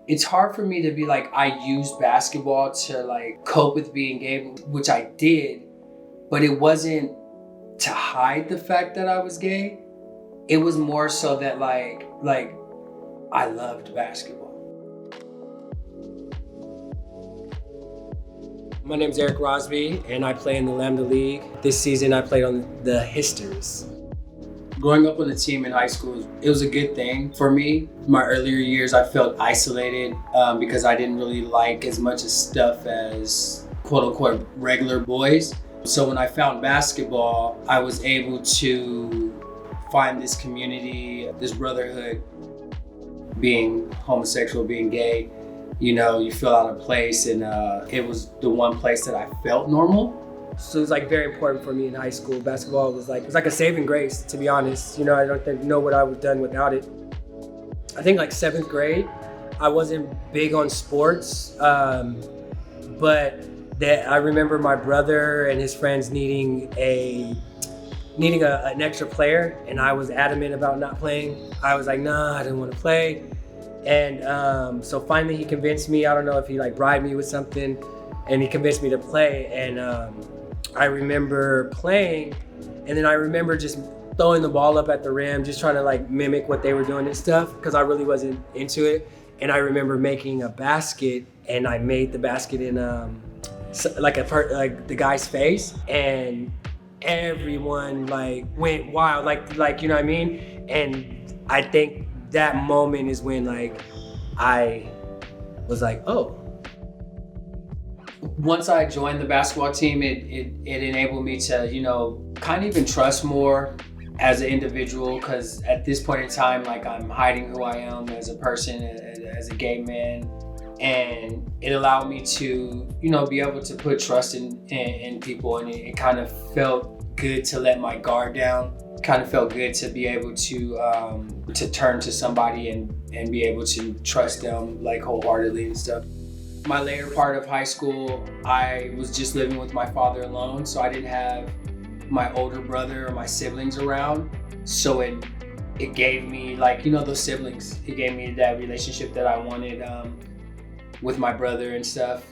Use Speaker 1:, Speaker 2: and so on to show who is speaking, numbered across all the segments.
Speaker 1: it's hard for me to be like, I used basketball to like cope with being gay, which I did, but it wasn't to hide the fact that I was gay. It was more so that like I loved basketball. My name's Eric Rosby, and I play in the LAMDA League. This season, I played on the Histers. Growing up on the team in high school, it was a good thing for me. My earlier years, I felt isolated because I didn't really like as much of stuff as quote unquote regular boys. So when I found basketball, I was able to find this community, this brotherhood. Being homosexual, being gay, you know, you feel out of place, and it was the one place that I felt normal. So it was like very important for me in high school. Basketball was like, it was like a saving grace, to be honest. You know, I don't know what I would have done without it. I think like 7th grade, I wasn't big on sports, but I remember my brother and his friends needing an extra player, and I was adamant about not playing. I was like, nah, I didn't want to play. And so finally he convinced me. I don't know if he like bribed me with something, and he convinced me to play. And I remember playing, and then I remember just throwing the ball up at the rim, just trying to like mimic what they were doing and stuff, because I really wasn't into it. And I remember making a basket, and I made the basket in like the guy's face, and everyone like went wild, like you know what I mean. And I think that moment is when like I was like, oh. Once I joined the basketball team, it enabled me to, you know, kind of even trust more as an individual, because at this point in time, like, I'm hiding who I am as a person, as a gay man. And it allowed me to, you know, be able to put trust in people, and it kind of felt good to let my guard down. Kind of felt good to be able to turn to somebody and be able to trust them like wholeheartedly and stuff. My later part of high school, I was just living with my father alone, so I didn't have my older brother or my siblings around. So it gave me, like, you know, those siblings. It gave me that relationship that I wanted with my brother and stuff.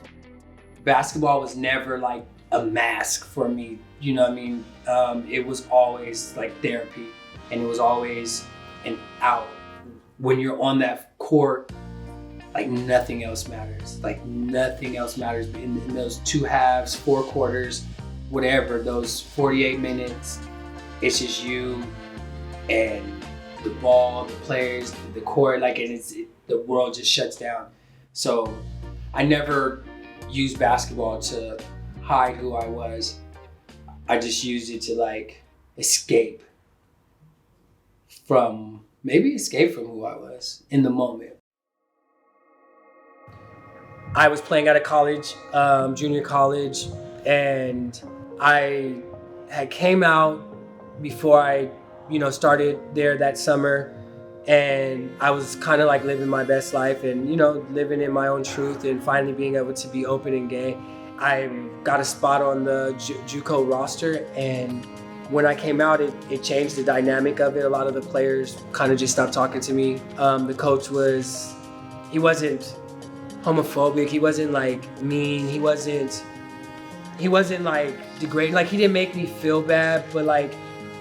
Speaker 1: Basketball was never like a mask for me, you know what I mean? It was always like therapy, and it was always an out. When you're on that court, like nothing else matters. Like nothing else matters in those 2 halves, 4 quarters, whatever, those 48 minutes, it's just you and the ball, the players, the court, like the world just shuts down. So I never used basketball to hide who I was. I just used it to like escape from who I was in the moment. I was playing at a college, junior college, and I had came out before I, you know, started there that summer, and I was kind of like living my best life and, you know, living in my own truth and finally being able to be open and gay. I got a spot on the JUCO roster, and when I came out, it changed the dynamic of it. A lot of the players kind of just stopped talking to me. The coach he wasn't homophobic, he wasn't like mean, he wasn't like degrading, like he didn't make me feel bad, but like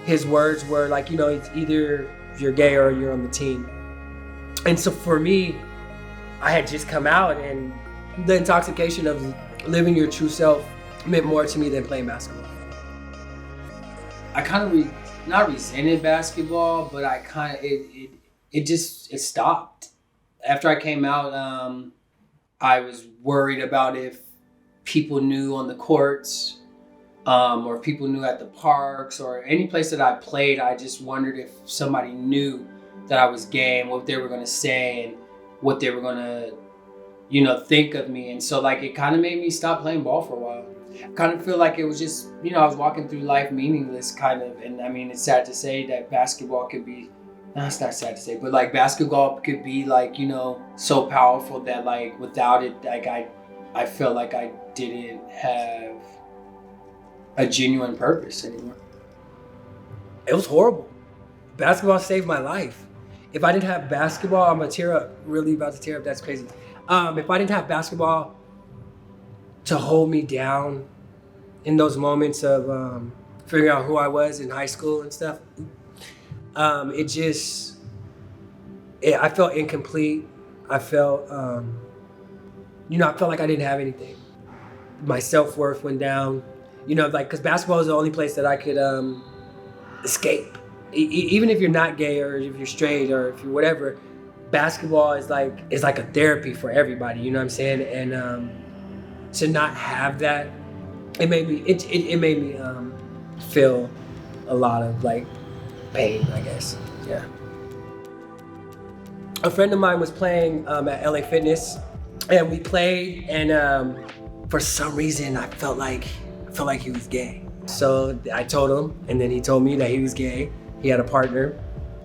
Speaker 1: his words were like, you know, it's either you're gay or you're on the team. And so for me, I had just come out, and the intoxication of living your true self meant more to me than playing basketball. I kind of not resented basketball, but I kind of it stopped after I came out. I was worried about if people knew on the courts, or if people knew at the parks or any place that I played. I just wondered if somebody knew that I was gay and what they were going to say and what they were going to, you know, think of me. And so like it kind of made me stop playing ball for a while. I kind of feel like it was just, you know, I was walking through life meaningless kind of. And I mean, it's sad to say that basketball could be, no, it's not sad to say, but like basketball could be like, you know, so powerful that like without it, like I felt like I didn't have a genuine purpose anymore. It was horrible. Basketball saved my life. If I didn't have basketball, I'm gonna tear up, really about to tear up, that's crazy. If I didn't have basketball to hold me down in those moments of figuring out who I was in high school and stuff, I felt incomplete. I felt, I felt like I didn't have anything. My self-worth went down, because basketball is the only place that I could escape. Even if you're not gay or if you're straight or if you're whatever, basketball is like a therapy for everybody, you know what I'm saying? And to not have that, it made me feel a lot of like pain, I guess. Yeah. A friend of mine was playing at LA Fitness, and we played, and for some reason I felt like he was gay. So I told him, and then he told me that he was gay. He had a partner,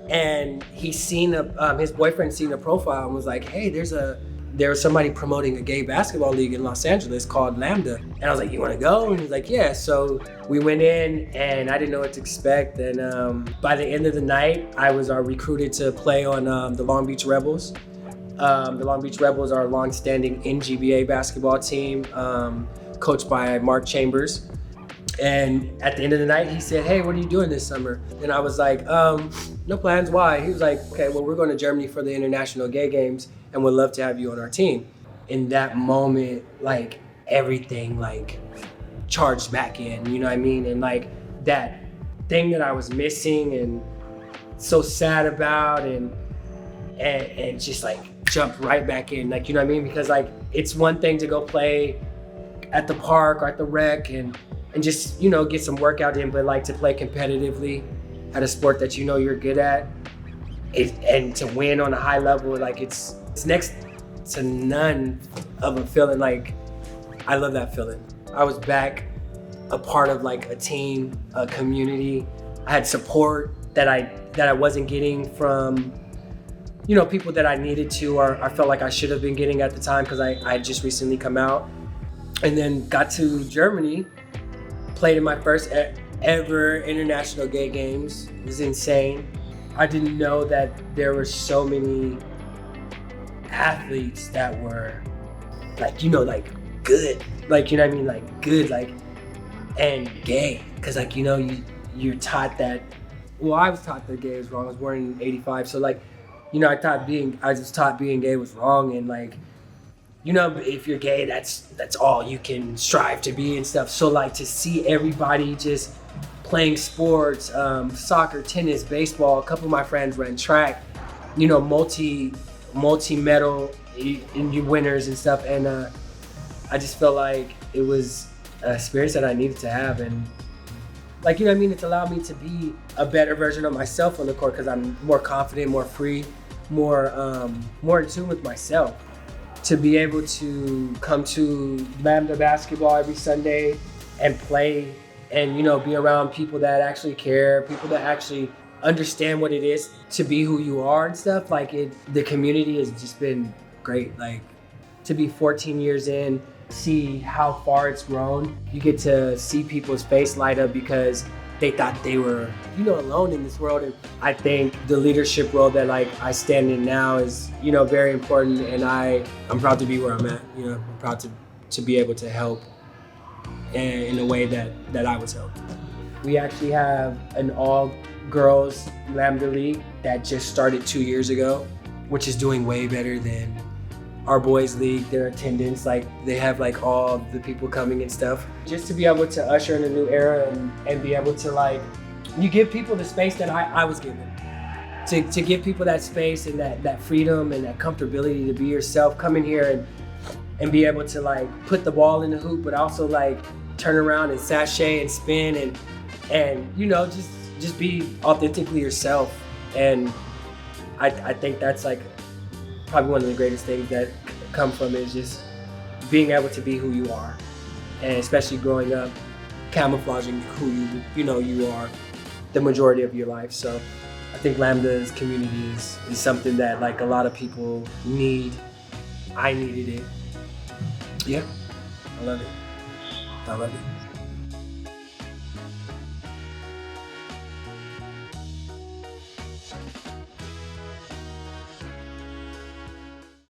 Speaker 1: and his boyfriend seen a profile and was like, hey, there was somebody promoting a gay basketball league in Los Angeles called LAMDA. And I was like, you wanna go? And he's like, yeah. So we went in, and I didn't know what to expect. And by the end of the night, I was recruited to play on the Long Beach Rebels. The Long Beach Rebels are a long-standing NGBA basketball team, coached by Mark Chambers. And at the end of the night, he said, hey, what are you doing this summer? And I was like, no plans, why? He was like, okay, well, we're going to Germany for the International Gay Games, and would love to have you on our team. In that moment, like, everything, like, charged back in, you know what I mean? And, like, that thing that I was missing and so sad about and just, like, jumped right back in, like, you know what I mean? Because, like, it's one thing to go play at the park or at the rec and just, get some workout in, but like to play competitively at a sport that you're good at, and to win on a high level, like it's next to none of a feeling. Like, I love that feeling. I was back a part of like a team, a community. I had support that I wasn't getting from, people that I needed to, or I felt like I should have been getting at the time, because I had just recently come out. And then got to Germany, played in my first ever International Gay Games. It was insane. I didn't know that there were so many athletes that were like, like good, like, you know what I mean? Like good, like, and gay. Cause like, you're taught that, well, I was taught that gay was wrong. I was born in '85. So like, I was taught being gay was wrong. And like, if you're gay, that's all you can strive to be and stuff. So like to see everybody just playing sports, soccer, tennis, baseball. A couple of my friends ran track, multi-medal winners and stuff. And I just felt like it was an experience that I needed to have. And like, it's allowed me to be a better version of myself on the court, because I'm more confident, more free, more in tune with myself. To be able to come to LAMDA basketball every Sunday and play and, be around people that actually care, people that actually understand what it is to be who you are and stuff, like the community has just been great. Like, to be 14 years in, see how far it's grown. You get to see people's face light up because they thought they were, alone in this world. And I think the leadership role that like I stand in now is, very important. And I'm proud to be where I'm at. I'm proud to be able to help in a way that I was helped. We actually have an all-girls LAMDA league that just started 2 years ago, which is doing way better than our boys league. Their attendance, like they have like all the people coming and stuff. Just to be able to usher in a new era and be able to like, you give people the space that I was given. To give people that space and that freedom and that comfortability to be yourself, come in here and be able to like put the ball in the hoop, but also like turn around and sashay and spin and just be authentically yourself. And I think that's like probably one of the greatest things that come from it, is just being able to be who you are, and especially growing up camouflaging who you are the majority of your life. So I think LAMDA's community is something that like a lot of people need. I needed it. Yeah, I love it.